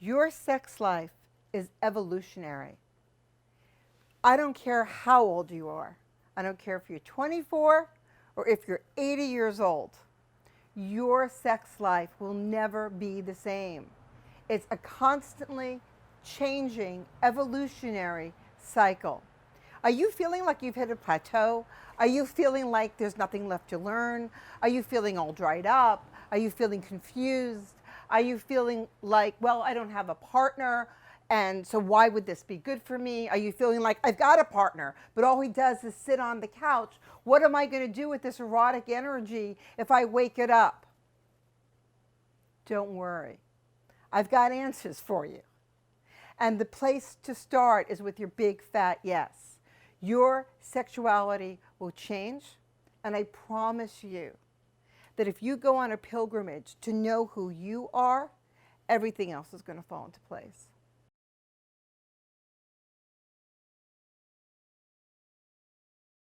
Your sex life is evolutionary. I don't care how old you are. I don't care if you're 24 or if you're 80 years old. Your sex life will never be the same. It's a constantly changing evolutionary cycle. Are you feeling like you've hit a plateau? Are you feeling like there's nothing left to learn? Are you feeling all dried up? Are you feeling confused? Are you feeling like, well, I don't have a partner, and so why would this be good for me? Are you feeling like, I've got a partner, but all he does is sit on the couch? What am I going to do with this erotic energy if I wake it up? Don't worry. I've got answers for you. And the place to start is with your big fat yes. Your sexuality will change, and I promise you that if you go on a pilgrimage to know who you are, everything else is going to fall into place.